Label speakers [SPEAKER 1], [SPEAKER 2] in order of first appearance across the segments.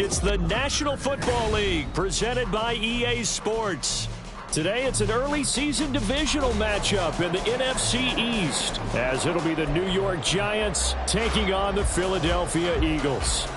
[SPEAKER 1] It's the National Football League presented by EA Sports. Today, it's an early season divisional matchup in the NFC East, as it'll be the New York Giants taking on the Philadelphia Eagles.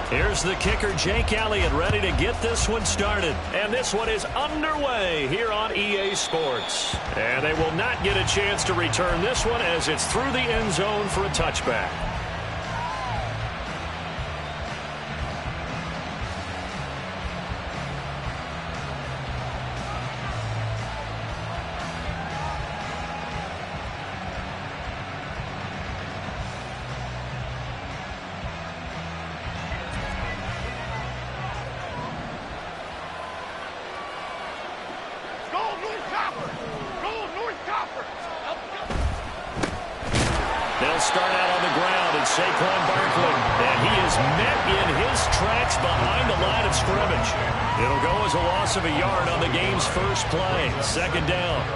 [SPEAKER 1] Here's the kicker, Jake Elliott, ready to get this one started. And this one is underway here on EA Sports. And they will not get a chance to return this one as it's through the end zone for a touchback. Start out on the ground, and Saquon Barkley, and he is met in his tracks behind the line of scrimmage. It'll go as a loss of a yard on the game's first play. Second down.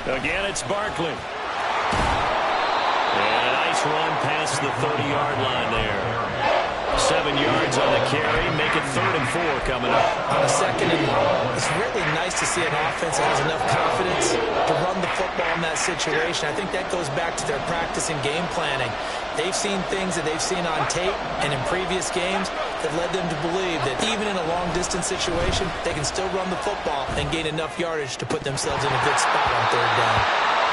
[SPEAKER 1] Again, it's Barkley. Run past the 30-yard line there. 7 yards on the carry. Make it 3rd and 4 coming up.
[SPEAKER 2] On a second and long, it's really nice to see an offense that has enough confidence to run the football in that situation. I think that goes back to their practice and game planning. They've seen things that they've seen on tape and in previous games that led them to believe that even in a long-distance situation, they can still run the football and gain enough yardage to put themselves in a good spot on 3rd down.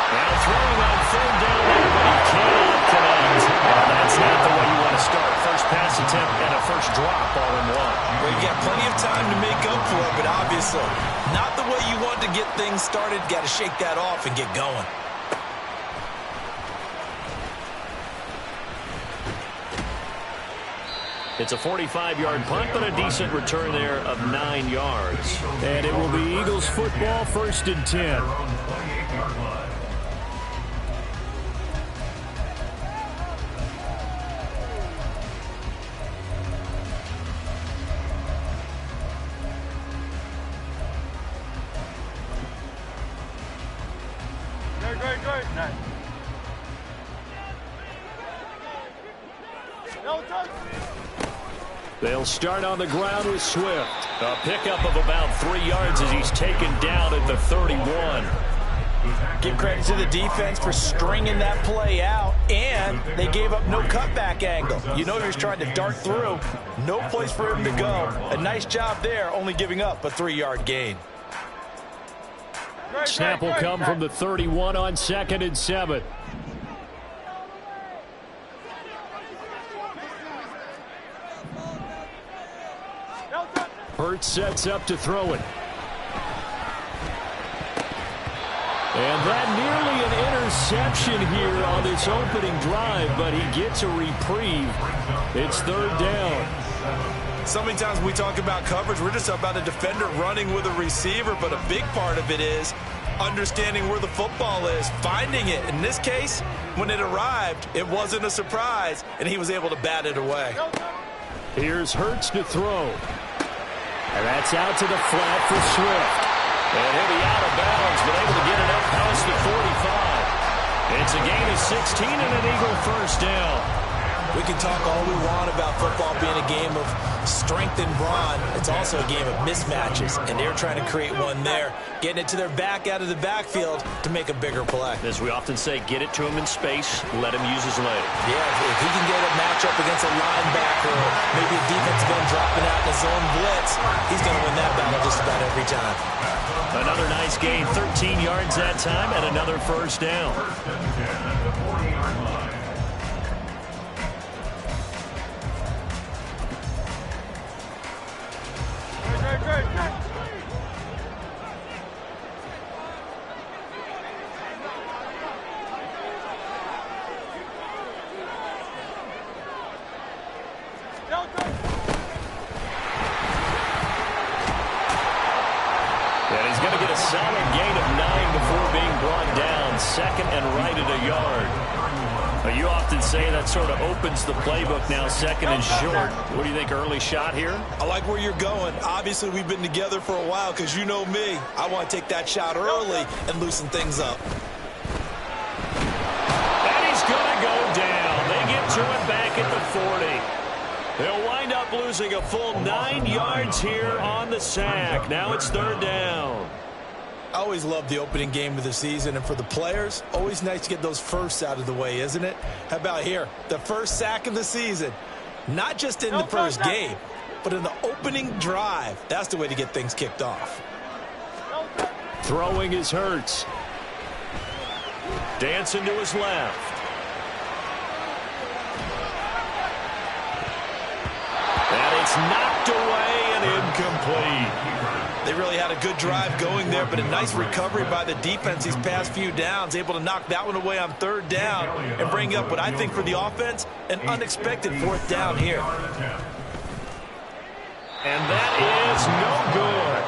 [SPEAKER 1] Now throwing on 3rd down there, but he cannot connect. And that's not the way you want to start. First pass attempt and a first drop all in one.
[SPEAKER 3] Well, you got plenty of time to make up for it, but obviously not the way you want to get things started. Got to shake that off and get going.
[SPEAKER 1] It's a 45-yard punt, but a decent return there of 9 yards. And it will be Eagles football, 1st and 10. They'll start on the ground with Swift. A pickup of about 3 yards as he's taken down at the 31.
[SPEAKER 3] Give credit to the defense for stringing that play out, and they gave up no cutback angle. You know he was trying to dart through. No place for him to go. A nice job there, only giving up a 3-yard gain.
[SPEAKER 1] Snap will come from the 31 on 2nd and 7. Hurts sets up to throw it. And that nearly an interception here on this opening drive, but he gets a reprieve. It's 3rd down.
[SPEAKER 3] So many times we talk about coverage, we're just about a defender running with a receiver, but a big part of it is understanding where the football is, finding it. In this case, when it arrived, it wasn't a surprise, and he was able to bat it away.
[SPEAKER 1] Here's Hurts to throw. And that's out to the flat for Swift. And he'll be out of bounds, but able to get it up past the 45. It's a gain of 16 and an Eagle first down.
[SPEAKER 2] We can talk all we want about football being a game of strength and brawn. It's also a game of mismatches, and they're trying to create one there, getting it to their back out of the backfield to make a bigger play.
[SPEAKER 1] As we often say, get it to him in space, let him use his leg.
[SPEAKER 2] Yeah, if he can get a matchup against a linebacker or maybe a defensive end dropping out in a zone blitz, he's going to win that battle just about every time.
[SPEAKER 1] Another nice gain, 13 yards that time, and another first down. solid gain of 9 before being brought down. Second and right at a yard. You often say that sort of opens the playbook now, second and short. What do you think, early shot here?
[SPEAKER 3] I like where you're going. Obviously, we've been together for a while because you know me. I want to take that shot early and loosen things up.
[SPEAKER 1] And he's going to go down. They get to it back at the 40. They'll wind up losing a full 9 yards here on the sack. Now it's third down.
[SPEAKER 3] I always love the opening game of the season, and for the players, always nice to get those firsts out of the way, isn't it? How about here? The first sack of the season. Not just in the first game, but in the opening drive. That's the way to get things kicked off.
[SPEAKER 1] Throwing is Hurts. Dancing to his left. And it's knocked away and incomplete.
[SPEAKER 3] They really had a good drive going there, but a nice recovery by the defense these past few downs, able to knock that one away on third down and bring up what I think for the offense, an unexpected fourth down here.
[SPEAKER 1] And that is no good.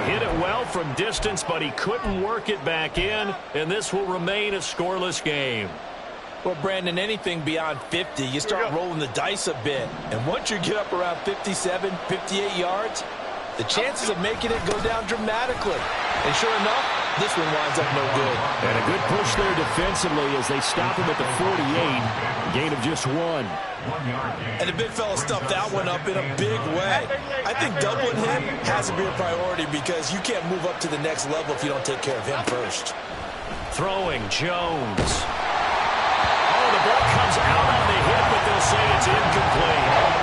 [SPEAKER 1] Hit it well from distance, but he couldn't work it back in, and this will remain a scoreless game.
[SPEAKER 3] Well, Brandon, anything beyond 50, you start rolling the dice a bit. And once you get up around 57, 58 yards, the chances of making it go down dramatically. And sure enough, this one winds up no good.
[SPEAKER 1] And a good push there defensively as they stop him at the 48. Gain of just 1.
[SPEAKER 3] And the big fella stuffed that one up in a big way. I think doubling him has to be a priority because you can't move up to the next level if you don't take care of him first.
[SPEAKER 1] Throwing, Jones. Oh, the ball comes out on the hit, but they'll say it's incomplete.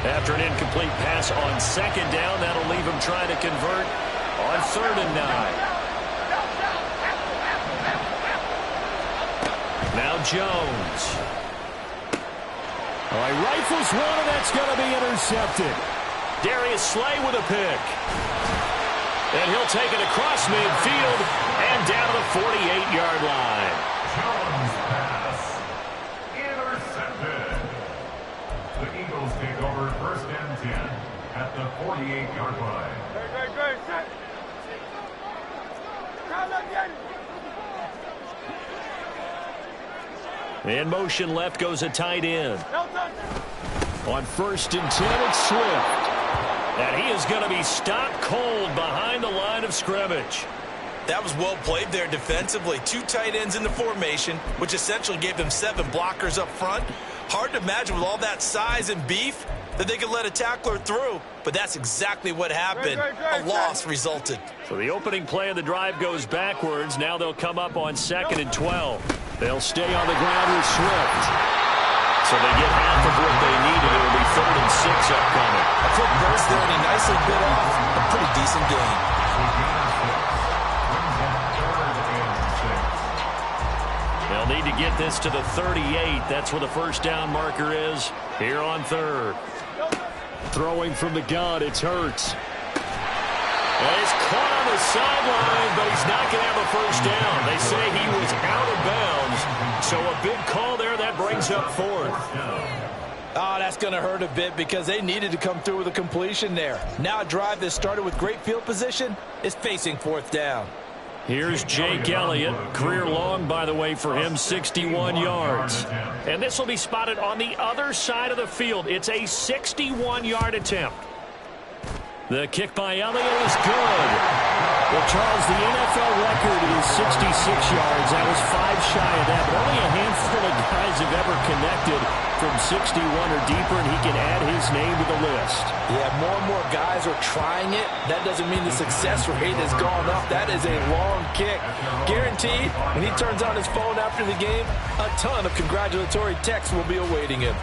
[SPEAKER 1] After an incomplete pass on second down, that'll leave him trying to convert on 3rd and 9. Now Jones. Oh, he rifles one, and that's going to be intercepted. Darius Slay with a pick. And he'll take it across midfield and down to the 48-yard line.
[SPEAKER 4] Jones pass. Intercepted. The Eagles take over 1st and 10 at the 48-yard line.
[SPEAKER 1] In motion left goes a tight end. On 1st and 10, it's Swift. And he is going to be stopped cold behind the line of scrimmage.
[SPEAKER 3] That was well played there defensively. 2 tight ends in the formation, which essentially gave them 7 blockers up front. Hard to imagine with all that size and beef that they could let a tackler through, but that's exactly what happened. A loss resulted.
[SPEAKER 1] So the opening play of the drive goes backwards. Now they'll come up on 2nd and 12. They'll stay on the ground with Swift. So they get half of what they needed. It'll be 3rd and 6 upcoming.
[SPEAKER 3] A quick burst there, and he nicely bit off a pretty decent gain.
[SPEAKER 1] They'll need to get this to the 38. That's where the first down marker is here on 3rd. Throwing from the gun, it's Hurts. And he's caught on the sideline, but he's not going to have a first down. They say he was out of bounds. So a big call there that brings up 4th.
[SPEAKER 3] Oh, that's going to hurt a bit because they needed to come through with a completion there. Now a drive that started with great field position is facing 4th down.
[SPEAKER 1] Here's Jake Elliott. Career long, by the way, for him, 61 yards. And this will be spotted on the other side of the field. It's a 61-yard attempt. The kick by Elliott is good. Well, Charles, the NFL record is 66 yards. That was 5 shy of that, but only a handful of guys have ever connected from 61 or deeper, and he can add his name to the list.
[SPEAKER 3] Yeah, more and more guys are trying it. That doesn't mean the success rate has gone up. That is a long kick. Guaranteed, when he turns on his phone after the game, a ton of congratulatory texts will be awaiting him.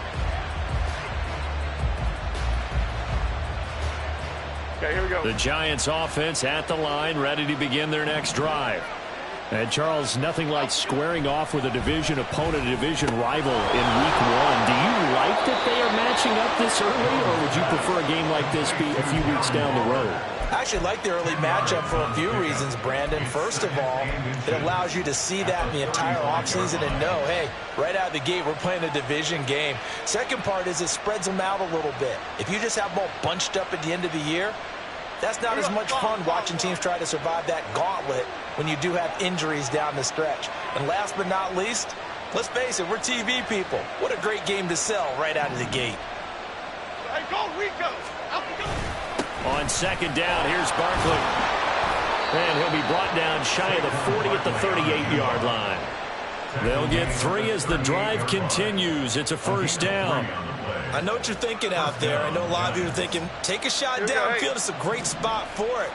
[SPEAKER 5] Okay, here we go.
[SPEAKER 1] The Giants offense at the line, ready to begin their next drive. And Charles, nothing like squaring off with a division opponent, a division rival in week 1. Do you like that they are matching up this early, or would you prefer a game like this be a few weeks down the road?
[SPEAKER 2] I actually like the early matchup for a few reasons, Brandon. First of all, it allows you to see that in the entire offseason and know, hey, right out of the gate, we're playing a division game. Second part is it spreads them out a little bit. If you just have them all bunched up at the end of the year, that's not as much fun watching teams try to survive that gauntlet when you do have injuries down the stretch. And last but not least, let's face it, we're TV people. What a great game to sell right out of the gate.
[SPEAKER 5] Hey, go, Rico! Out we go!
[SPEAKER 1] On second down, here's Barkley. And he'll be brought down shy of the 40 at the 38-yard line. They'll get 3 as the drive continues. It's a first down.
[SPEAKER 2] I know what you're thinking out there. I know a lot of you are thinking, take a shot downfield. It's a great spot for it.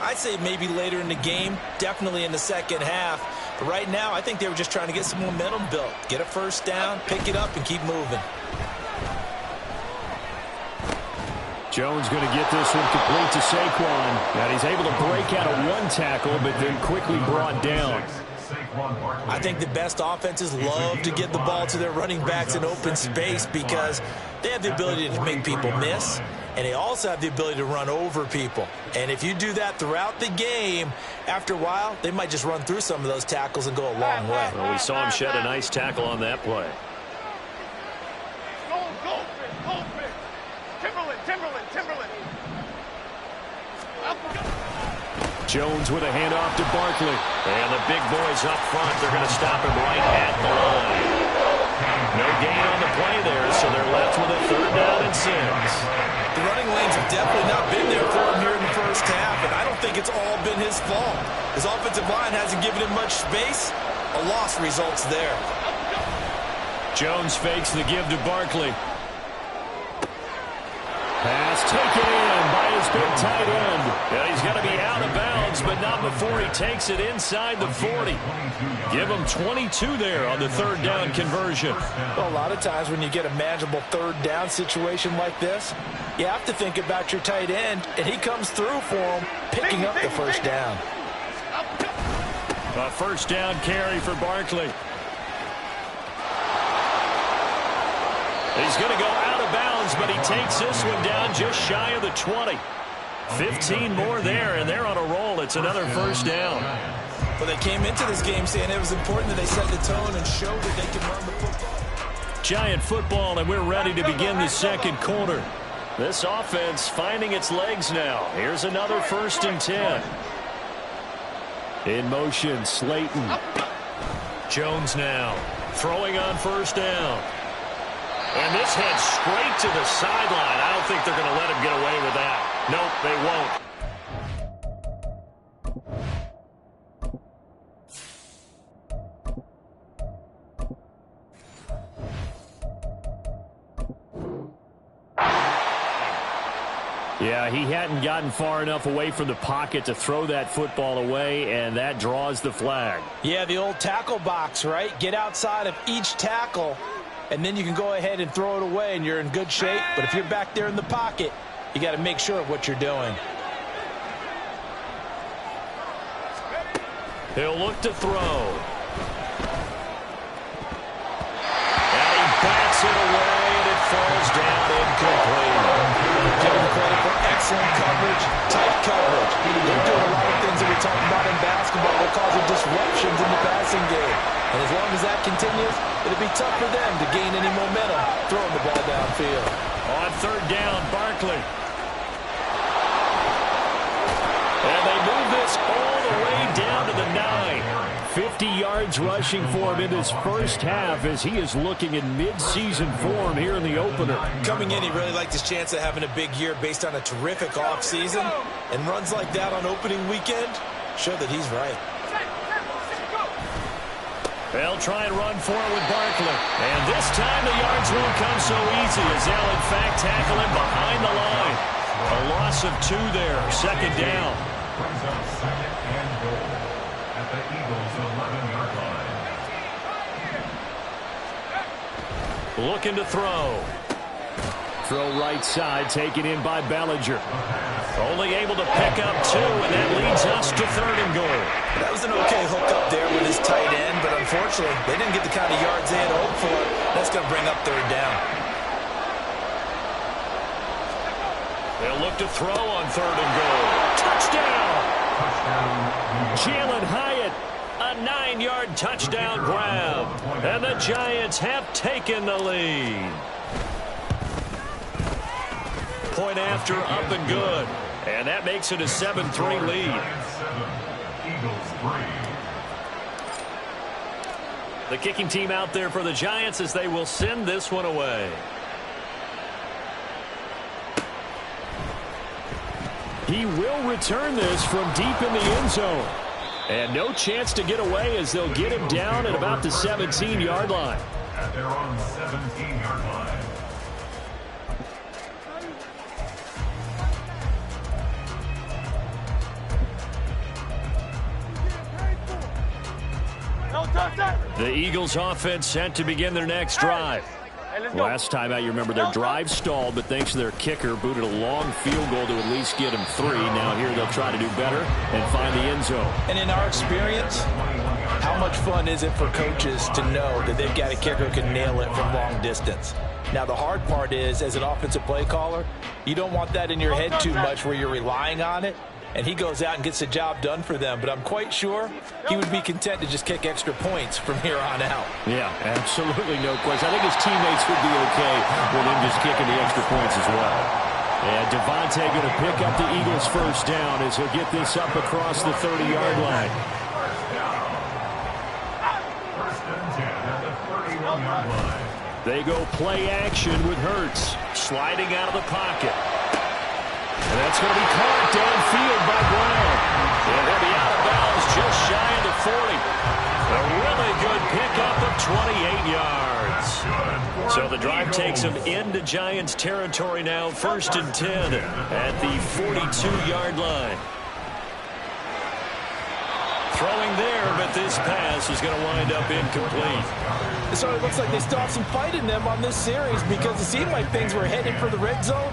[SPEAKER 2] I'd say maybe later in the game, definitely in the second half. But right now, I think they were just trying to get some momentum built. Get a first down, pick it up, and keep moving.
[SPEAKER 1] Jones going to get this one complete to Saquon. And he's able to break out of one tackle, but then quickly brought down.
[SPEAKER 2] I think the best offenses love to get the ball to their running backs in open space because they have the ability to make people miss, and they also have the ability to run over people. And if you do that throughout the game, after a while, they might just run through some of those tackles and go a long way.
[SPEAKER 1] Well, we saw him shed a nice tackle on that play. Jones with a handoff to Barkley. And the big boys up front, they're going to stop him right at the line. No gain on the play there, so they're left with a third down and 6.
[SPEAKER 2] The running lanes have definitely not been there for him here in the first half, and I don't think it's all been his fault. His offensive line hasn't given him much space. A loss results there.
[SPEAKER 1] Jones fakes the give to Barkley. Pass taken in by his big tight end. And he's going to be out of bounds, but not before he takes it inside the 40. Give him 22 there on the third down conversion.
[SPEAKER 2] Well, a lot of times when you get a manageable third down situation like this, you have to think about your tight end, and he comes through for him, picking up the first down.
[SPEAKER 1] A first down carry for Barkley. He's going to go out of bounds, but he takes this one down just shy of the 20. 15 more there, and they're on a roll. It's another first down.
[SPEAKER 2] Well, they came into this game saying it was important that they set the tone and show that they can run the football.
[SPEAKER 1] Giant football, and we're ready to begin the second quarter. This offense finding its legs now. Here's another 1st and 10. In motion, Slayton. Jones now throwing on first down. And this heads straight to the sideline. I don't think they're going to let him get away with that. Nope, they won't. Yeah, he hadn't gotten far enough away from the pocket to throw that football away, and that draws the flag.
[SPEAKER 2] Yeah, the old tackle box, right? Get outside of each tackle, and then you can go ahead and throw it away, and you're in good shape. But if you're back there in the pocket, you got to make sure of what you're doing.
[SPEAKER 1] He'll look to throw. And he backs it away, and it falls down incomplete.
[SPEAKER 2] Give him credit for excellent coverage, tight coverage. They're doing a lot of things that we talk about in basketball that cause disruptions in the passing game. And as long as that continues, it'll be tough for them to gain any momentum throwing the ball downfield.
[SPEAKER 1] On third down, Barkley. And they move this all the way down to the 9. 50 yards rushing for him in his first half as he is looking in mid-season form here in the opener.
[SPEAKER 2] Coming in, he really liked his chance of having a big year based on a terrific offseason. And runs like that on opening weekend show that he's right.
[SPEAKER 1] They'll try and run for it with Barkley. And this time the yards won't come so easy as they'll in fact tackle him behind the line. A loss of 2 there, second down.
[SPEAKER 4] Brings up 2nd and goal at the Eagles' 11-yard line.
[SPEAKER 1] Looking to throw. Throw right side, taken in by Bellinger. Only able to pick up 2, and that leads us to 3rd and goal.
[SPEAKER 2] That was an okay hook up there with his tight end, but unfortunately, they didn't get the kind of yards they had hoped for. That's going to bring up 3rd down.
[SPEAKER 1] They'll look to throw on 3rd and goal. Jalen Hyatt, a 9-yard touchdown grab. And the Giants have taken the lead. Point after, up and good. And that makes it a 7-3 lead. The kicking team out there for the Giants as they will send this one away. He will return this from deep in the end zone. And no chance to get away as they'll get him down at about the 17-yard line.
[SPEAKER 4] At their own 17-yard line.
[SPEAKER 1] The Eagles offense set to begin their next drive. Last time out, you remember their drive stalled, but thanks to their kicker, booted a long field goal to at least get them 3. Now here they'll try to do better and find the end zone.
[SPEAKER 2] And in our experience, how much fun is it for coaches to know that they've got a kicker who can nail it from long distance? Now, the hard part is, as an offensive play caller, you don't want that in your head too much where you're relying on it. And he goes out and gets the job done for them. But I'm quite sure he would be content to just kick extra points from here on out.
[SPEAKER 1] Yeah, absolutely no question. I think his teammates would be okay with him just kicking the extra points as well. And Devontae going to pick up the Eagles' first down as he'll get this up across the 30-yard line.
[SPEAKER 4] First and 10 at the 31-yard line.
[SPEAKER 1] They go play action with Hurts sliding out of the pocket. And that's going to be caught downfield by Brown. And he'll be out of bounds just shy of the 40. A really good pickup of 28 yards. So the drive takes them into Giants territory now. First and 10 at the 42-yard line. Throwing there, but this pass is going to wind up incomplete.
[SPEAKER 2] So it looks like they still have some fight in them on this series because it seemed like things were headed for the red zone.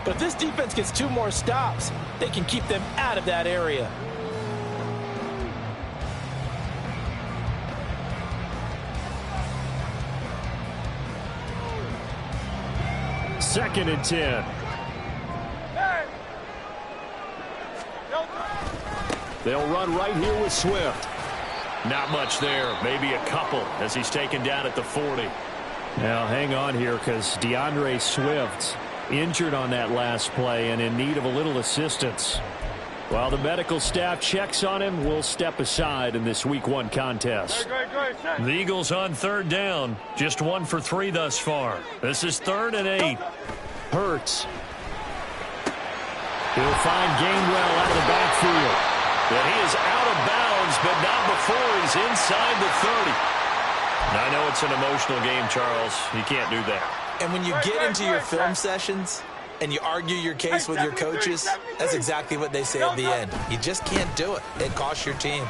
[SPEAKER 2] But if this defense gets 2 more stops, they can keep them out of that area.
[SPEAKER 1] Second and 10. They'll run right here with Swift. Not much there, maybe a couple as he's taken down at the 40. Now hang on here because DeAndre Swift injured on that last play and in need of a little assistance. While the medical staff checks on him, we'll step aside in this Week 1 contest. The Eagles on third down, just 1 for 3 thus far. This is 3rd and 8. Hurts. He'll find Gainwell out of the backfield. And he is out of bounds, but not before he's inside the 30. Now, I know it's an emotional game, Charles. You can't do that.
[SPEAKER 2] And when you get into your film sessions and you argue your case with your coaches, that's exactly what they say at the end. You just can't do it. It costs your team.
[SPEAKER 1] And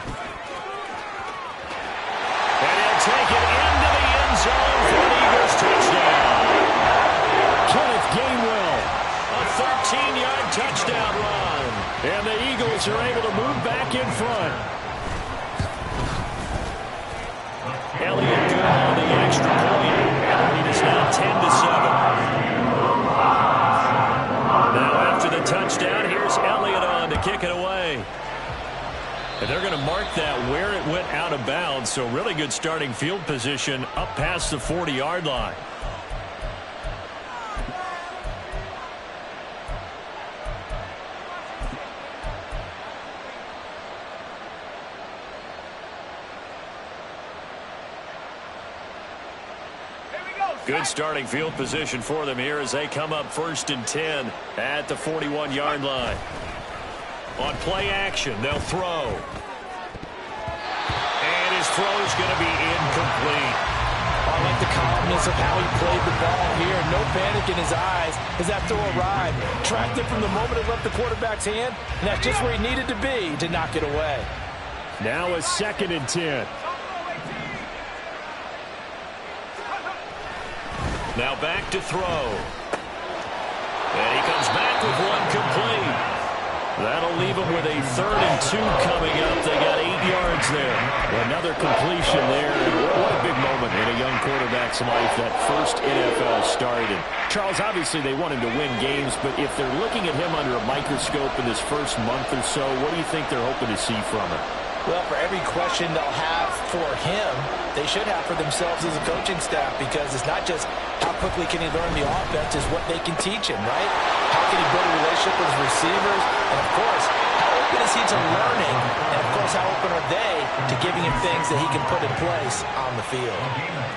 [SPEAKER 1] he'll take it into the end zone for an Eagles touchdown. Kenneth Gainwell, a 13-yard touchdown run. And the Eagles are able to move back in front. Elliott good on the extra point. And the lead is now 10-7. Now after the touchdown, here's Elliott on to kick it away. And they're going to mark that where it went out of bounds. So really good starting field position up past the 40-yard line. Good starting field position for them here as they come up 1st and 10 at the 41-yard line. On play action, they'll throw. And his throw is going to be incomplete.
[SPEAKER 2] I like the calmness of how he played the ball here. No panic in his eyes as that throw arrived. Tracked it from the moment it left the quarterback's hand, and that's just where he needed to be to knock it away.
[SPEAKER 1] Now a 2nd and 10. Now back to throw. And he comes back with one complete. That'll leave them with a 3rd and 2 coming up. They got 8 yards there. Another completion there. What a big moment in a young quarterback's life, that first NFL start. And Charles, obviously they want him to win games, but if they're looking at him under a microscope in this first month or so, what do you think they're hoping to see from him?
[SPEAKER 2] Well, for every question they'll have for him, they should have for themselves as a coaching staff, because it's not just how quickly can he learn the offense, it's what they can teach him, right? How can he build a relationship with his receivers? And, of course, how open is he to learning? And, of course, how open are they to giving him things that he can put in place on the field?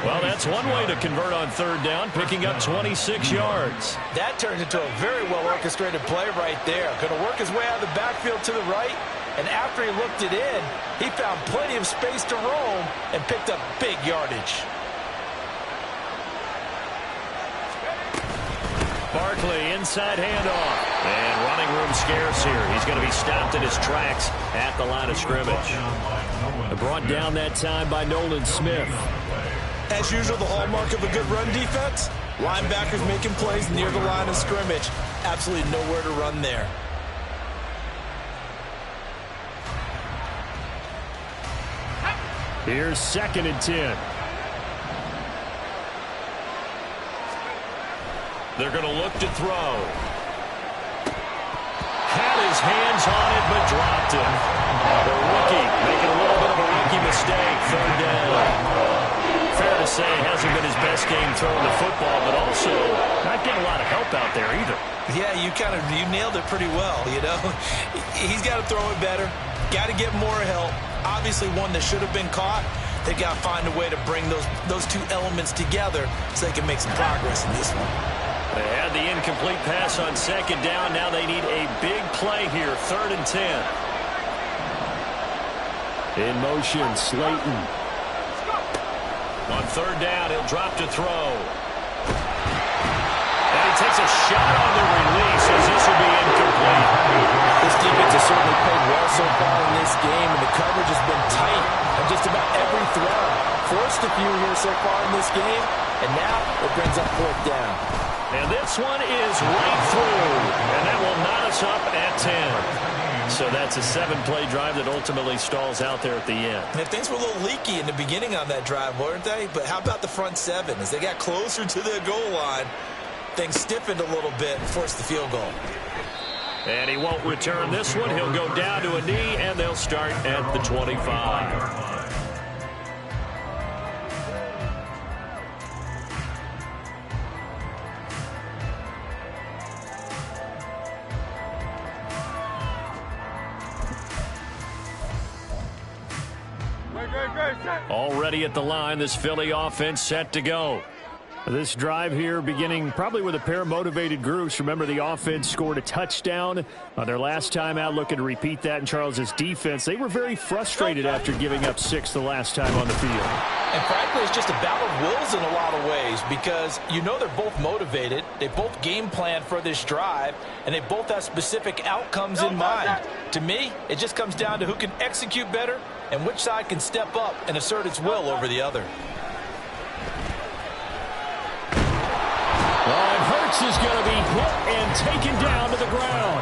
[SPEAKER 1] Well, that's one way to convert on 3rd down, picking up 26 yards.
[SPEAKER 2] That turns into a very well-orchestrated play right there. Going to work his way out of the backfield to the right. And after he looked it in, he found plenty of space to roam and picked up big yardage.
[SPEAKER 1] Barkley, inside handoff. And running room scarce here. He's going to be stopped in his tracks at the line of scrimmage. Brought down that time by Nolan Smith.
[SPEAKER 3] As usual, the hallmark of a good run defense, linebackers making plays near the line of scrimmage. Absolutely nowhere to run there.
[SPEAKER 1] Here's 2nd and 10. They're going to look to throw. Had his hands on it, but dropped it. The rookie making a little bit of a rookie mistake. 3rd down. Fair to say, hasn't been his best game throwing the football, but also not getting a lot of help out there either.
[SPEAKER 3] Yeah, you nailed it pretty well, you know. He's got to throw it better. Got to get more help. Obviously one that should have been caught. They got to find a way to bring those two elements together so they can make some progress in this one.
[SPEAKER 1] They had the incomplete pass on 2nd down. Now they need a big play here. 3rd and 10. In motion, Slayton. On 3rd down, he'll drop to throw. And he takes a shot on the release as this will be incomplete.
[SPEAKER 2] This defense has certainly played well so far in this game, and the coverage has been tight on just about every throw. Forced a few here so far in this game, and now it brings up 4th down.
[SPEAKER 1] And this one is right through, and that will knot us up at 10. So that's a 7-play drive that ultimately stalls out there at the end.
[SPEAKER 3] And things were a little leaky in the beginning on that drive, weren't they? But how about the front 7? As they got closer to the goal line, things stiffened a little bit and forced the field goal.
[SPEAKER 1] And he won't return this one. He'll go down to a knee, and they'll start at the 25. Already at the line, this Philly offense set to go. This drive here beginning probably with a pair of motivated groups. Remember, the offense scored a touchdown on their last time out, looking to repeat that in Charles's defense. They were very frustrated after giving up 6 the last time on the field.
[SPEAKER 2] And frankly, it's just a battle of wills in a lot of ways, because you know they're both motivated. They both game plan for this drive, and they both have specific outcomes in mind. To me, it just comes down to who can execute better and which side can step up and assert its will over the other.
[SPEAKER 1] And Hurts is going to be hit and taken down to the ground.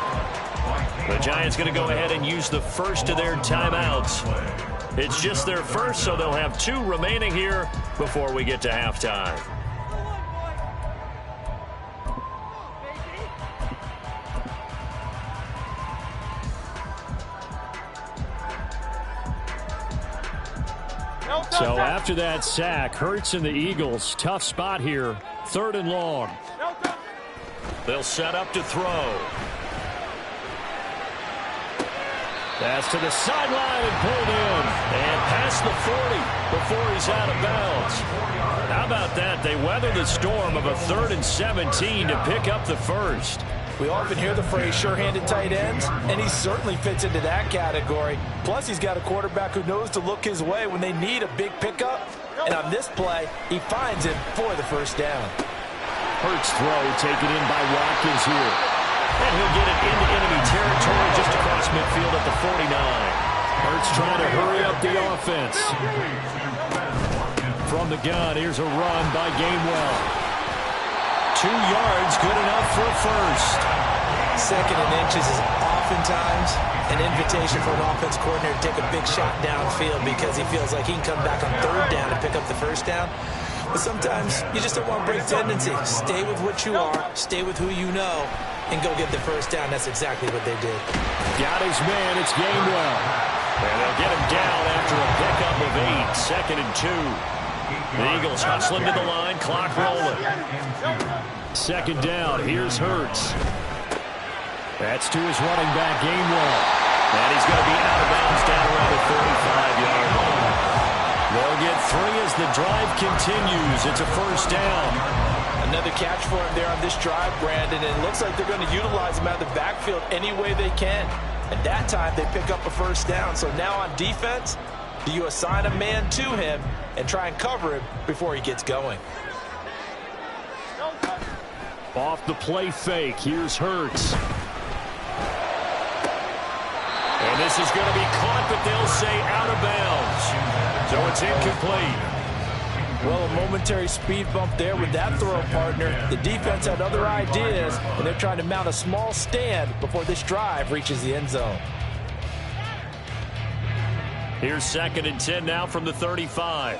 [SPEAKER 1] The Giants going to go ahead and use the first of their timeouts. It's just their first, so they'll have 2 remaining here before we get to halftime. So after that sack, Hurts and the Eagles, tough spot here. 3rd and long. They'll set up to throw. Pass to the sideline and pulled in. And past the 40 before he's out of bounds. How about that? They weather the storm of a 3rd and 17 to pick up the first.
[SPEAKER 2] We often hear the phrase sure-handed tight ends, and he certainly fits into that category. Plus, he's got a quarterback who knows to look his way when they need a big pickup. And on this play, he finds him for the first down.
[SPEAKER 1] Hurts throw taken in by Watkins here. And he'll get it into enemy territory just across midfield at the 49. Hurts trying to hurry up the offense. From the gun, here's a run by Gainwell. 2 yards, good enough for a first.
[SPEAKER 2] 2nd and inches is oftentimes an invitation for an offense coordinator to take a big shot downfield because he feels like he can come back on third down and pick up the first down. But sometimes you just don't want to break tendency. Stay with what you are, stay with who you know, and go get the first down. That's exactly what they did.
[SPEAKER 1] Got his man. It's Gainwell. And they'll get him down after a pickup of 8. 2nd and 2. The Eagles hustling to the line. Clock rolling. 2nd down. Here's Hurts. That's to his running back, Gainwell. And he's going to be out of bounds down around the 35-yard line. They'll get 3 as the drive continues. It's a first down.
[SPEAKER 2] Another catch for him there on this drive, Brandon, and it looks like they're going to utilize him out of the backfield any way they can. At that time, they pick up a first down. So now on defense, do you assign a man to him and try and cover him before he gets going?
[SPEAKER 1] Off the play fake. Here's Hurts. And this is going to be caught, but they'll say out of bounds. So it's incomplete.
[SPEAKER 2] Well, a momentary speed bump there with that throw, partner. The defense had other ideas, and they're trying to mount a small stand before this drive reaches the end zone.
[SPEAKER 1] Here's 2nd and 10 now from the 35.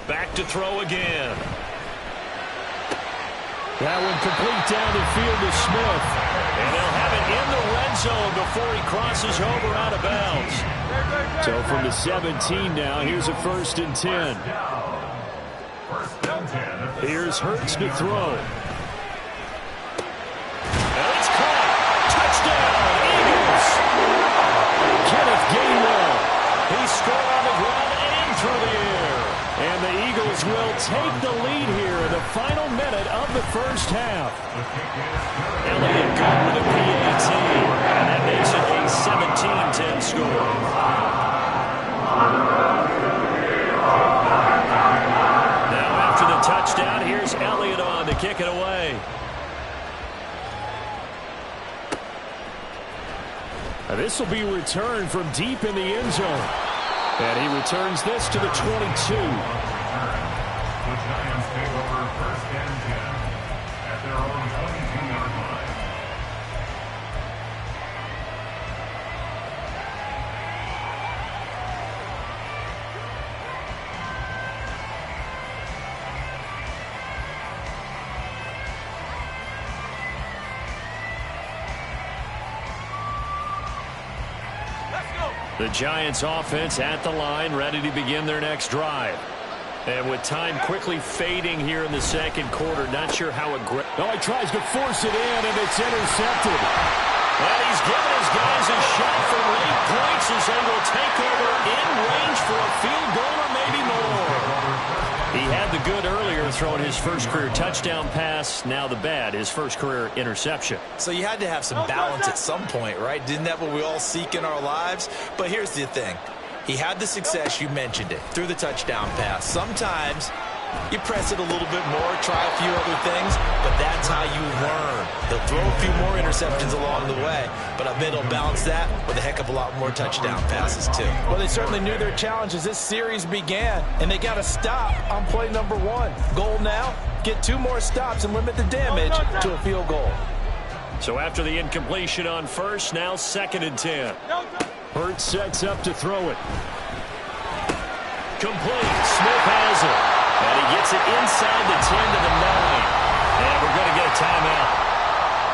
[SPEAKER 1] Back to throw again. That one complete down the field to Smith. And they'll have it in the red zone before he crosses over out of bounds. So from the 17 now, here's a 1st and 10. Here's Hurts to throw. And it's caught. Touchdown, Eagles. Kenneth Gainwell. He scored on the ground and through the air. And the Eagles will take the lead here in the final minute of the first half. Elliott good with a PAT. And that makes it a 17-10 score. Now after the touchdown, here's Elliott on to kick it away. This will be returned from deep in the end zone. And he returns this to the 22.
[SPEAKER 4] The Giants take over 1st and 10 at their own 22-yard line.
[SPEAKER 1] The Giants offense at the line, ready to begin their next drive. And with time quickly fading here in the 2nd quarter, not sure how aggressive. Oh, he tries to force it in, and it's intercepted. And he's giving his guys a shot for late points as they will take over in range for a field goal or maybe more. He had the good earlier, throwing his first career touchdown pass. Now the bad, his first career interception.
[SPEAKER 2] So you had to have some balance at some point, right? Didn't that what we all seek in our lives? But here's the thing. He had the success, you mentioned it, through the touchdown pass. Sometimes you press it a little bit more, try a few other things, but that's how you learn. They'll throw a few more interceptions along the way, but I bet he'll balance that with a heck of a lot more touchdown passes, too. Well, they certainly knew their challenge as this series began, and they got to stop on play number 1. Goal now, get 2 more stops and limit the damage to a field goal.
[SPEAKER 1] So after the incompletion on first, now 2nd and 10. Hurts sets up to throw it. Complete. Smith has it. And he gets it inside the 10 to the 9. And we're going to get a timeout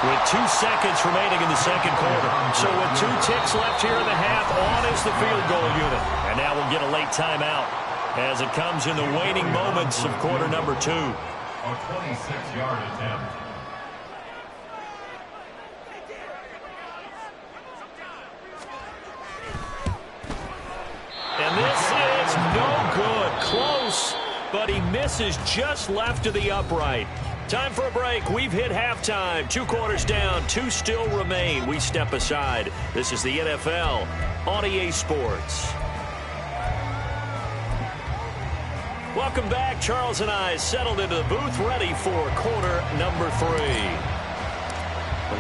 [SPEAKER 1] with 2 seconds remaining in the 2nd quarter. So with 2 ticks left here in the half, on is the field goal unit. And now we'll get a late timeout as it comes in the waning moments of quarter number 2.
[SPEAKER 4] A 26-yard attempt.
[SPEAKER 1] And this is no good. Close, but he misses just left of the upright. Time for a break. We've hit halftime. 2 quarters down, 2 still remain. We step aside. This is the NFL on EA Sports. Welcome back. Charles and I settled into the booth, ready for quarter number 3.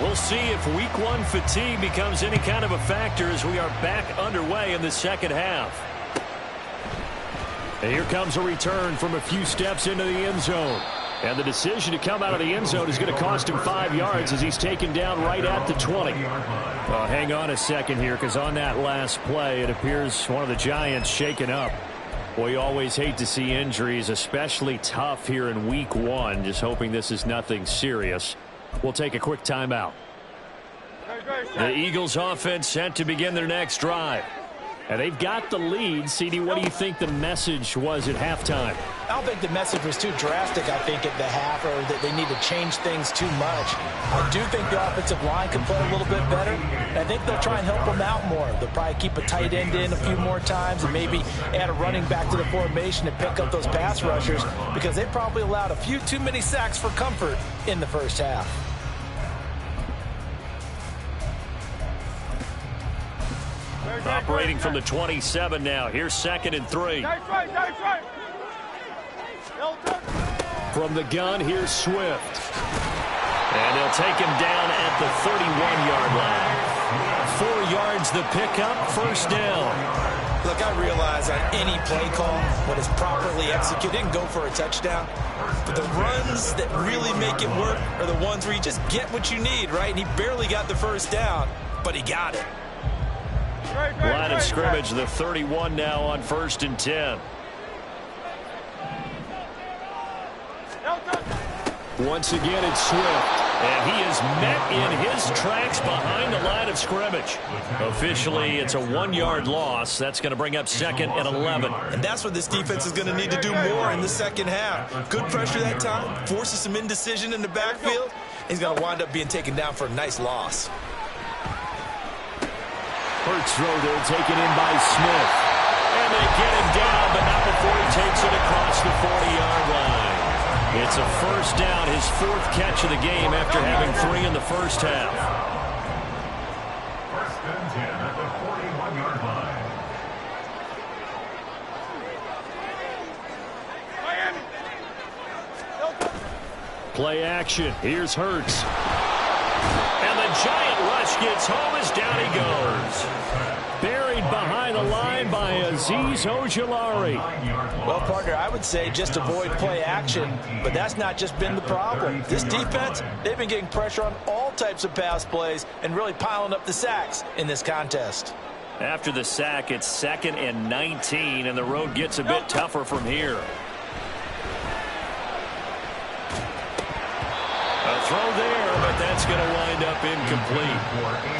[SPEAKER 1] We'll see if week 1 fatigue becomes any kind of a factor as we are back underway in the 2nd half. And here comes a return from a few steps into the end zone. And the decision to come out of the end zone is going to cost him 5 yards as he's taken down right at the 20. Well, hang on a second here, because on that last play, it appears one of the Giants shaken up. Well, you always hate to see injuries, especially tough here in week 1. Just hoping this is nothing serious. We'll take a quick timeout. The Eagles offense set to begin their next drive. And they've got the lead. CD, what do you think the message was at halftime?
[SPEAKER 2] I don't think the message was too drastic, I think, at the half, or that they need to change things too much. I do think the offensive line can play a little bit better. And I think they'll try and help them out more. They'll probably keep a tight end in a few more times and maybe add a running back to the formation and pick up those pass rushers, because they probably allowed a few too many sacks for comfort in the first half.
[SPEAKER 1] Operating from the 27 now. Here's 2nd and 3. From the gun, here's Swift. And they'll take him down at the 31-yard line. 4 yards the pickup, first down.
[SPEAKER 2] Look, I realize on any play call, when it's properly executed, and go for a touchdown. But the runs that really make it work are the ones where you just get what you need, right? And he barely got the first down, but he got it.
[SPEAKER 1] Line of scrimmage, the 31 now on 1st and 10. Once again, it's Swift. And he is met in his tracks behind the line of scrimmage. Officially, it's a 1-yard loss. That's going to bring up 2nd and 11.
[SPEAKER 3] And that's what this defense is going to need to do more in the second half. Good pressure that time, forces some indecision in the backfield. He's going to wind up being taken down for a nice loss.
[SPEAKER 1] Hurts throw there, taken in by Smith. And they get him down, but not before he takes it across the 40-yard line. It's a first down, his 4th catch of the game after having 3 in the first half.
[SPEAKER 4] 1st and 10 at the 41-yard line.
[SPEAKER 1] Play action. Here's Hurts. And the giant rush gets home as down he goes. Buried behind the line by Azeez Ojulari.
[SPEAKER 2] Well, partner, I would say just avoid play action, but that's not just been the problem. This defense, they've been getting pressure on all types of pass plays and really piling up the sacks in this contest.
[SPEAKER 1] After the sack, it's 2nd and 19, and the road gets a bit tougher from here. A throw there, but that's going to wind up incomplete.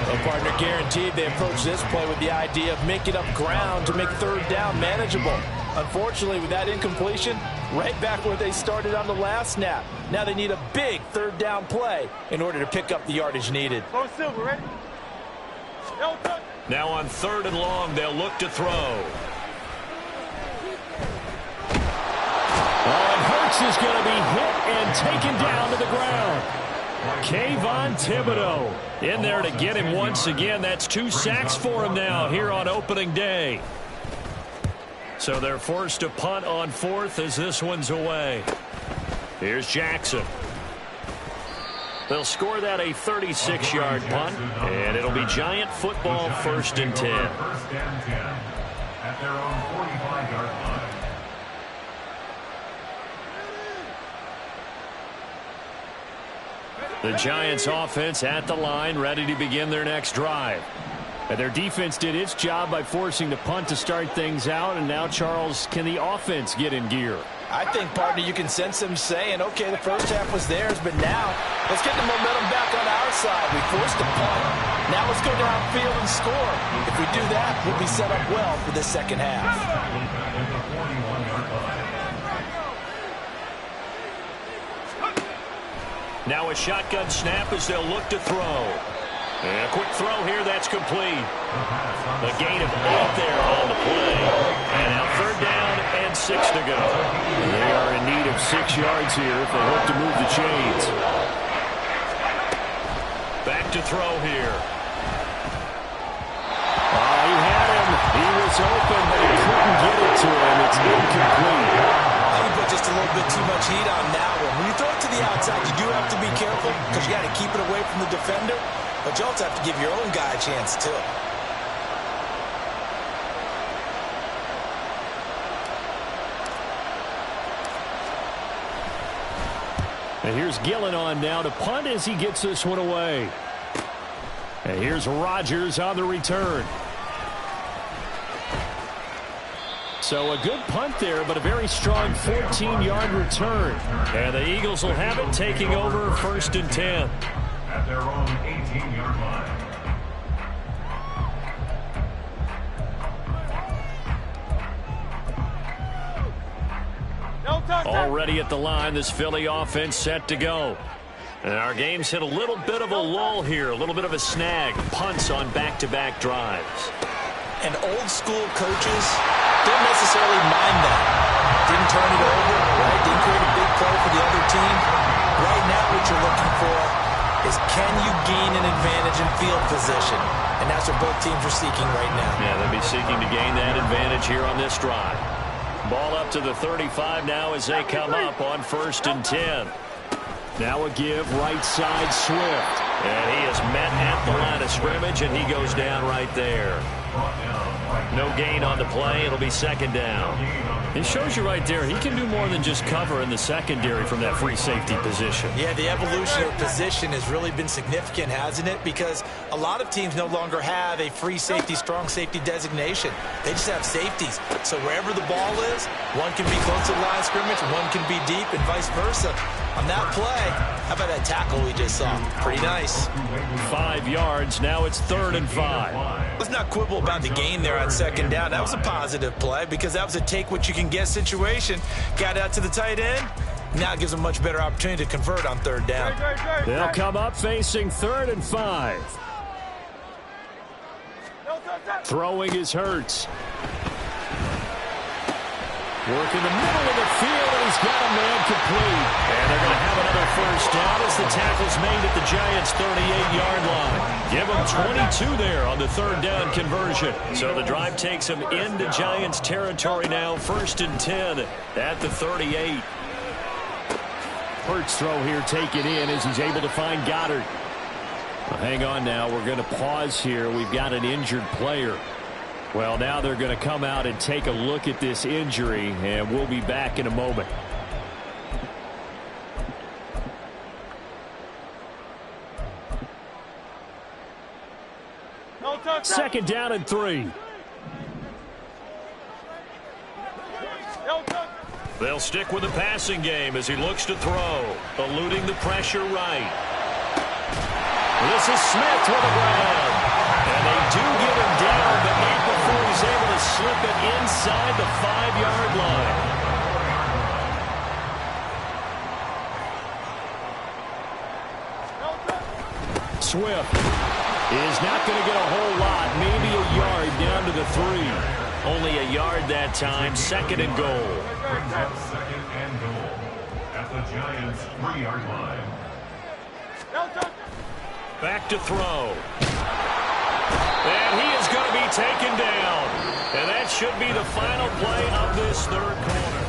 [SPEAKER 2] Well, partner, guaranteed they approach this play with the idea of making up ground to make 3rd down manageable. Unfortunately, with that incompletion, right back where they started on the last snap. Now they need a big 3rd down play in order to pick up the yardage needed.
[SPEAKER 1] Now on 3rd and long, they'll look to throw. Hurts is going to be hit and taken down to the ground. Kayvon Thibodeau in there to get him once again. That's 2 sacks for him now here on opening day. So they're forced to punt on 4th as this one's away. Here's Jackson. They'll score that a 36-yard punt, and it'll be Giant football 1st and 10.
[SPEAKER 4] 1st and 10 at their own 45-yard line.
[SPEAKER 1] The Giants offense at the line, ready to begin their next drive. And their defense did its job by forcing the punt to start things out. And now, Charles, can the offense get in gear?
[SPEAKER 2] I think, partner, you can sense them saying, okay, the first half was theirs, but now let's get the momentum back on our side. We forced a punt. Now let's go downfield and score. If we do that, we'll be set up well for this second half.
[SPEAKER 1] Now a shotgun snap as they'll look to throw. And a quick throw here, that's complete. A gain of 8 there on the play. And now 3rd down and 6 to go. They are in need of 6 yards here if they hope to move the chains. Back to throw here. He had him. He was open, but he couldn't get it to him. It's incomplete.
[SPEAKER 2] He put just a little bit too much heat on that one. When you throw it to the outside, you do have to be careful because you got to keep it away from the defender. But you also have to give your own guy a chance, too.
[SPEAKER 1] And here's Gillen on now to punt as he gets this one away. And here's Rodgers on the return. So a good punt there, but a very strong 14-yard return. And the Eagles will have it, taking over 1st and 10.
[SPEAKER 4] At their own 18-yard line.
[SPEAKER 1] Already at the line, this Philly offense set to go. And our game's hit a little bit of a lull here, a little bit of a snag. Punts on back-to-back drives.
[SPEAKER 2] And old school coaches didn't necessarily mind that. Didn't turn it over, right? Didn't create a big play for the other team. Right now what you're looking for is can you gain an advantage in field position? And that's what both teams are seeking right now.
[SPEAKER 1] Yeah, they'll be seeking to gain that advantage here on this drive. Ball up to the 35 now as they come up on 1st and 10. Now a give right side Swift. And he is met at the line of scrimmage, and he goes down right there. No gain on the play. It'll be 2nd down. It shows you right there he can do more than just cover in the secondary from that free safety position.
[SPEAKER 2] Yeah, the evolution of position has really been significant, hasn't it? Because a lot of teams no longer have a free safety, strong safety designation. They just have safeties. So wherever the ball is, one can be close to the line of scrimmage, one can be deep, and vice versa. On that play, how about that tackle we just saw? Pretty nice.
[SPEAKER 1] 5 yards. Now it's 3rd and 5.
[SPEAKER 2] Let's not quibble about the gain there on 2nd down. That was a positive play because that was a take-what-you-can-get situation. Got out to the tight end. Now it gives them a much better opportunity to convert on 3rd down.
[SPEAKER 1] They'll come up facing 3rd and 5. Throwing is Hurts. Work in the middle of the field, and he's got a man complete. And they're going to have another 1st down as the tackle's made at the Giants' 38-yard line. Give them 22 there on the 3rd down conversion. So the drive takes them into Giants territory now, 1st and 10 at the 38. Hurts throw here taken in as he's able to find Goddard. Well, hang on now. We're going to pause here. We've got an injured player. Well, now they're going to come out and take a look at this injury, and we'll be back in a moment. Second down and 3. They'll stick with the passing game as he looks to throw, eluding the pressure right. This is Smith with a grab. And they do get him down, but not before he's able to slip it inside the 5-yard line. Swift is not going to get a whole lot, maybe a yard down to the 3. Only a yard that time, 2nd and goal.
[SPEAKER 4] 2nd and goal at the Giants' 3-yard line.
[SPEAKER 1] Back to throw. And he is going to be taken down. And that should be the final play of this 3rd quarter.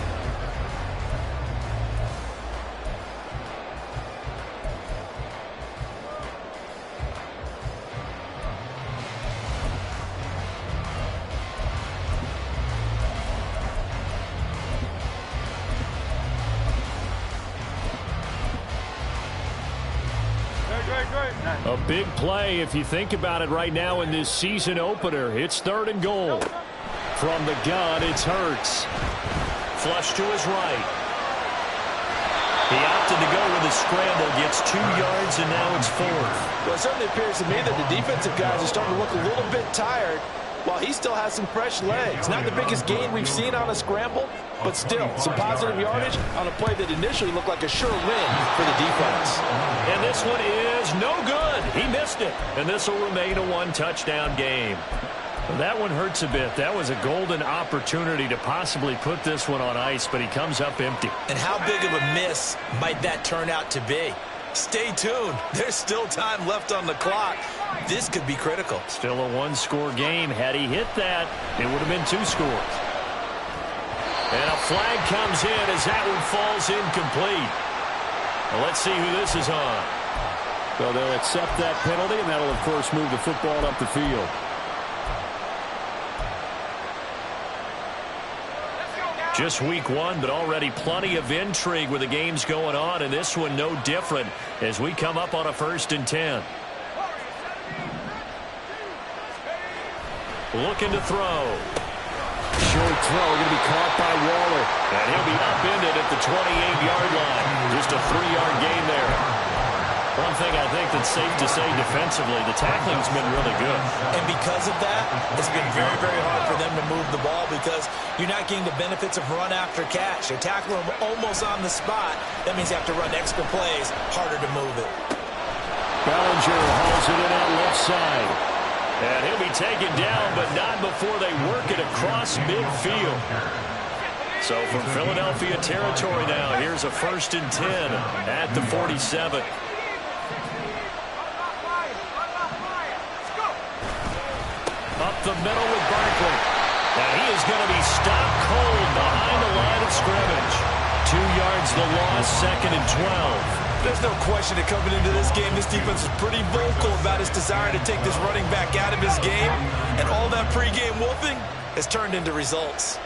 [SPEAKER 1] A big play if you think about it right now in this season opener. It's 3rd and goal. From the gun, it's Hurts. Flush to his right. He opted to go with a scramble, gets 2 yards, and now it's 4th.
[SPEAKER 2] Well, it certainly appears to me that the defensive guys are starting to look a little bit tired while he still has some fresh legs. Not the biggest gain we've seen on a scramble, but still some positive yardage on a play that initially looked like a sure win for the defense.
[SPEAKER 1] And this one is no good. He missed it. And this will remain a 1-touchdown game. That one hurts a bit. That was a golden opportunity to possibly put this one on ice, but he comes up empty.
[SPEAKER 2] And how big of a miss might that turn out to be? Stay tuned. There's still time left on the clock. This could be critical.
[SPEAKER 1] Still a 1-score game. Had he hit that, it would have been 2 scores. And a flag comes in as that one falls incomplete. Well, let's see who this is on. So they'll accept that penalty, and that'll, of course, move the football up the field. Just week one, but already plenty of intrigue with the games going on, and this one no different as we come up on a 1st and 10. Looking to throw. Short throw going to be caught by Waller, and he'll be upended at the 28-yard line. Just a 3-yard gain there. One thing I think that's safe to say defensively, the tackling's been really good.
[SPEAKER 2] And because of that, it's been very, very hard for them to move the ball because you're not getting the benefits of run after catch. You're tackling them almost on the spot. That means you have to run extra plays, harder to move it.
[SPEAKER 1] Bellinger hauls it in out left side. And he'll be taken down, but not before they work it across midfield. So from Philadelphia territory now, here's a 1st and 10 at the 47. Up the middle with Barkley. And he is going to be stopped cold behind the line of scrimmage. 2 yards the loss, 2nd and 12.
[SPEAKER 3] There's no question that coming into this game, this defense is pretty vocal about its desire to take this running back out of his game. And all that pregame wolfing has turned into results.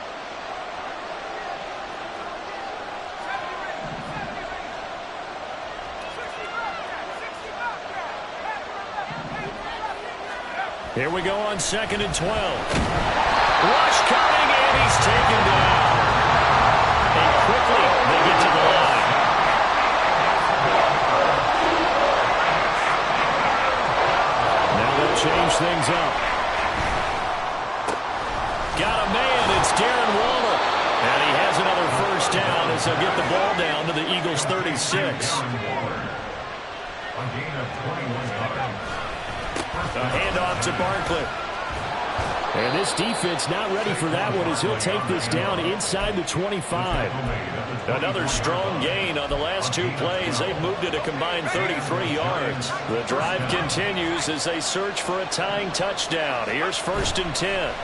[SPEAKER 1] Here we go on 2nd and 12. Rush coming, and he's taken down. And quickly they get to the line. Now they'll change things up. Got a man, it's Darren Waller. And he has another 1st down as they'll get the ball down to the Eagles' 36.
[SPEAKER 4] A gain of 21 yards.
[SPEAKER 1] A handoff to Barkley. And this defense not ready for that one as he'll take this down inside the 25. Another strong gain on the last 2 plays. They've moved it a combined 33 yards. The drive continues as they search for a tying touchdown. Here's 1st and 10.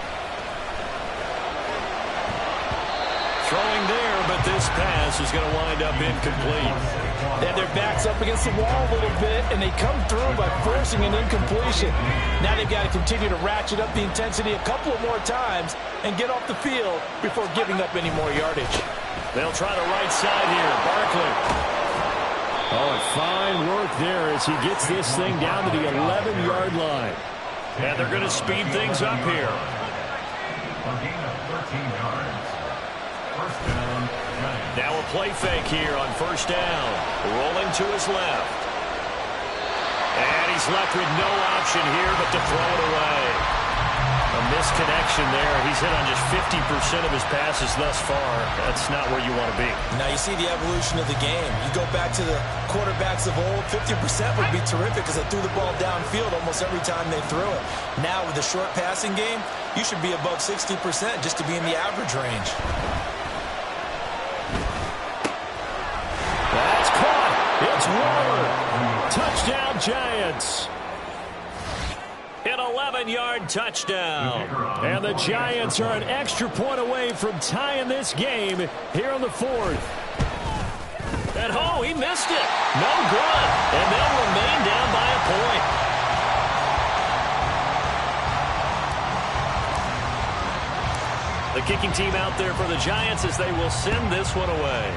[SPEAKER 1] Throwing there, but this pass is going to wind up incomplete.
[SPEAKER 2] They have their backs up against the wall a little bit, and they come through by forcing an incompletion. Now they've got to continue to ratchet up the intensity a couple of more times and get off the field before giving up any more yardage.
[SPEAKER 1] They'll try the right side here. Barkley. Oh, fine work there as he gets this thing down to the 11-yard line. And they're going to speed things up here.
[SPEAKER 4] A gain of 13 yards.
[SPEAKER 1] Now a play fake here on 1st down. Rolling to his left. And he's left with no option here but to throw it away. A misconnection there. He's hit on just 50% of his passes thus far. That's not where you want to be.
[SPEAKER 2] Now you see the evolution of the game. You go back to the quarterbacks of old, 50% would be terrific because they threw the ball downfield almost every time they threw it. Now with the short passing game, you should be above 60% just to be in the average range.
[SPEAKER 1] That's caught. It's Waller. Touchdown, Giants. An 11-yard touchdown. And the Giants are an extra point away from tying this game here on the 4th. And oh, he missed it. No good. And they'll remain down by a point. The kicking team out there for the Giants as they will send this one away.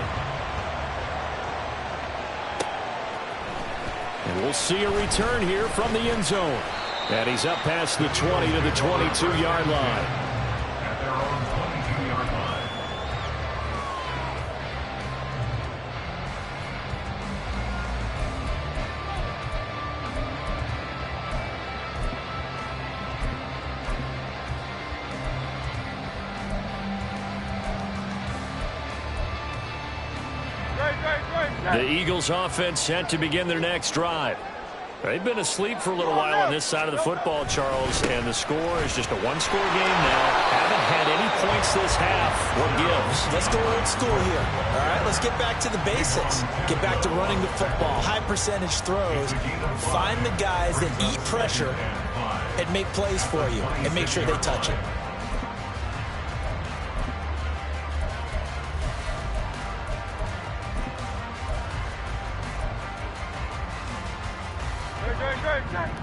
[SPEAKER 1] And we'll see a return here from the end zone. And he's up past the 20 to the 22-yard line.
[SPEAKER 4] At their own 22-yard line.
[SPEAKER 1] The Eagles offense set to begin their next drive. They've been asleep for a little while on this side of the football, Charles, and the score is just a one-score game now. Haven't had any points this half. What gives?
[SPEAKER 2] Let's go old school here. All right, let's get back to the basics. Get back to running the football, high percentage throws. Find the guys that eat pressure and make plays for you and make sure they touch it.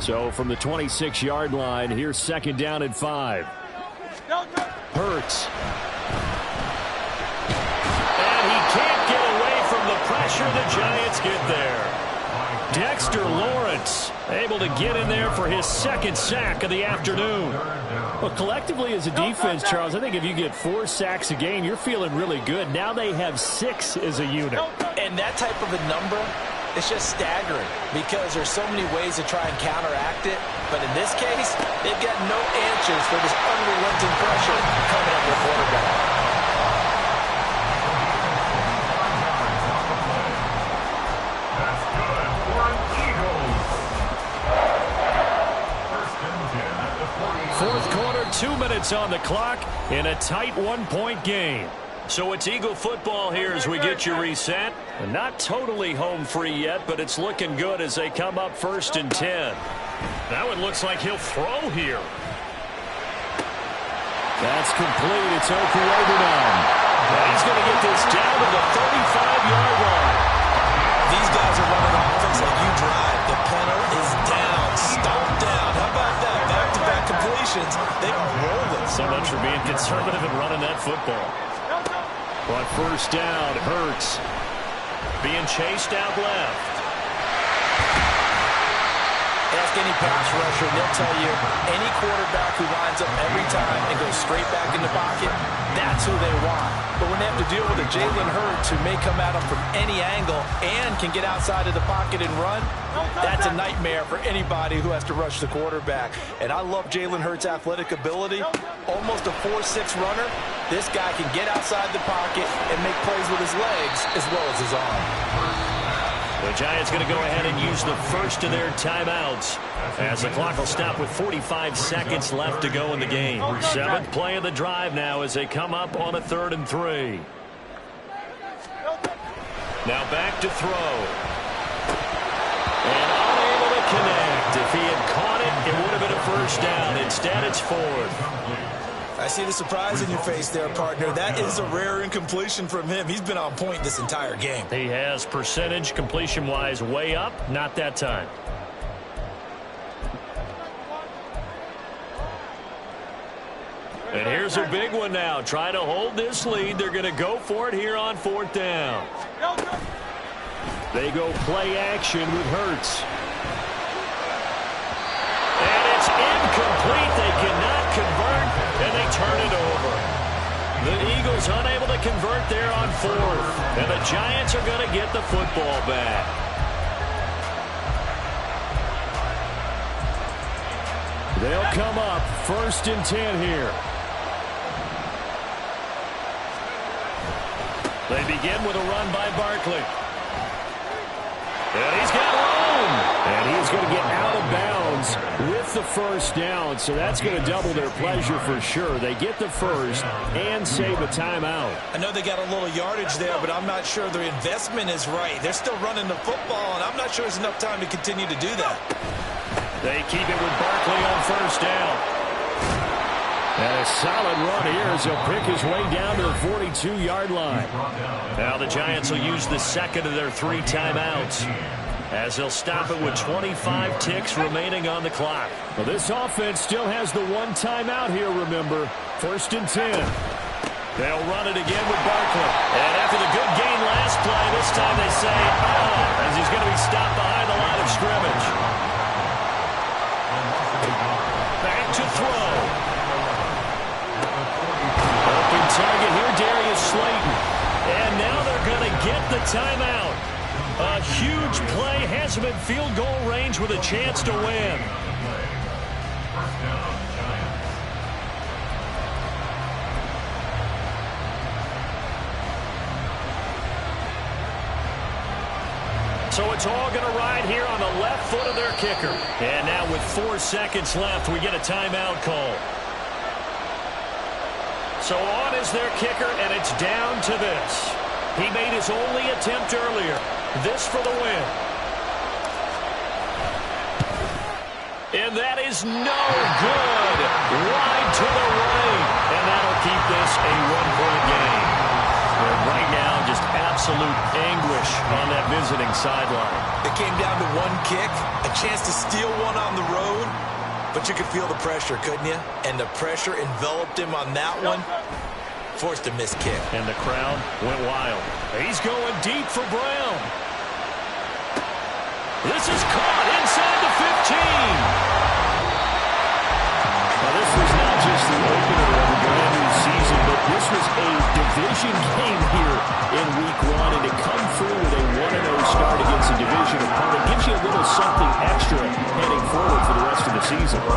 [SPEAKER 1] So from the 26-yard line, here's 2nd down and 5. Hurts. he can't get away from the pressure. The Giants get there. Dexter Lawrence able to get in there for his second sack of the afternoon.
[SPEAKER 6] Well, collectively as a defense, Charles, I think if you get 4 sacks a game, you're feeling really good. Now they have 6 as a unit.
[SPEAKER 2] And that type of a number, it's just staggering because there's so many ways to try and counteract it. But in this case, they've got no answers for this unrelenting pressure coming at their quarterback.
[SPEAKER 1] Fourth quarter, 2 minutes on the clock in a tight 1-point game. So it's Eagle football here as we get you reset. Not totally home free yet, but it's looking good as they come up 1st and 10. Now it looks like he'll throw here.
[SPEAKER 6] That's complete. It's Okuobunom.
[SPEAKER 1] And he's going to get this down to the 35-yard line.
[SPEAKER 2] These guys are running offense like you drive. The punter is down, stomped down. How about that? Back-to-back completions. They are rolling.
[SPEAKER 1] So much for being conservative and running that football.
[SPEAKER 6] But first down, Hurts.
[SPEAKER 1] Being chased out left.
[SPEAKER 2] Ask any pass rusher, and they'll tell you any quarterback who lines up every time and goes straight back in the pocket, that's who they want. But when they have to deal with a Jalen Hurts who may come at them from any angle and can get outside of the pocket and run, that's a nightmare for anybody who has to rush the quarterback. And I love Jalen Hurts' athletic ability. Almost a 4.6 runner. This guy can get outside the pocket and make plays with his legs as well as his arm.
[SPEAKER 1] The Giants going to go ahead and use the first of their timeouts as the clock will stop with 45 seconds left to go in the game. 7th play of the drive now as they come up on a 3rd and 3. Now back to throw. And unable to connect. If he had caught it, it would have been a first down. Instead, it's 4th.
[SPEAKER 2] I see the surprise in your face there, partner. That is a rare incompletion from him. He's been on point this entire game.
[SPEAKER 1] He has percentage completion-wise way up. Not that time. And here's a big one now. Trying to hold this lead. They're going to go for it here on 4th down.
[SPEAKER 6] They go play action with Hurts.
[SPEAKER 1] And it's incomplete. They cannot convert, and they turn it over. The Eagles unable to convert there on 4th. And the Giants are going to get the football back.
[SPEAKER 6] They'll come up 1st and 10 here.
[SPEAKER 1] They begin with a run by Barkley. And he's got room.
[SPEAKER 6] And he's going to get out of bounds with the first down. So that's going to double their pleasure for sure. They get the first and save a timeout.
[SPEAKER 2] I know they got a little yardage there, but I'm not sure their investment is right. They're still running the football, and I'm not sure there's enough time to continue to do that.
[SPEAKER 1] They keep it with Barkley on first down.
[SPEAKER 6] And a solid run here as he'll pick his way down to the 42-yard line.
[SPEAKER 1] Now the Giants will use the second of their 3 timeouts as they'll stop it with 25 ticks remaining on the clock.
[SPEAKER 6] Well, this offense still has the 1 timeout here, remember. 1st and 10.
[SPEAKER 1] They'll run it again with Barkley. And after the good gain last play, this time they say, as he's going to be stopped behind the line of scrimmage. Back to throw. Open target here, Darius Slayton. And now they're going to get the timeout. A huge play has him in field goal range with a chance to win. So it's all going to ride here on the left foot of their kicker. And now with 4 seconds left, we get a timeout call. So on is their kicker, and it's down to this. He made his only attempt earlier. This for the win. And that is no good. Wide to the right. And that'll keep this a 1-point game. And right now, just absolute anguish on that visiting sideline.
[SPEAKER 2] It came down to 1 kick, a chance to steal one on the road. But you could feel the pressure, couldn't you? And the pressure enveloped him on that one. Forced a missed kick.
[SPEAKER 1] And the crowd went wild. He's going deep for Brown. This is caught inside the 15. Now, this was not just the opener of a brand new season, but this was a division game here in Week 1, and to come through with a 1-0 start against a division opponent gives you a little something extra heading forward for the rest of the season.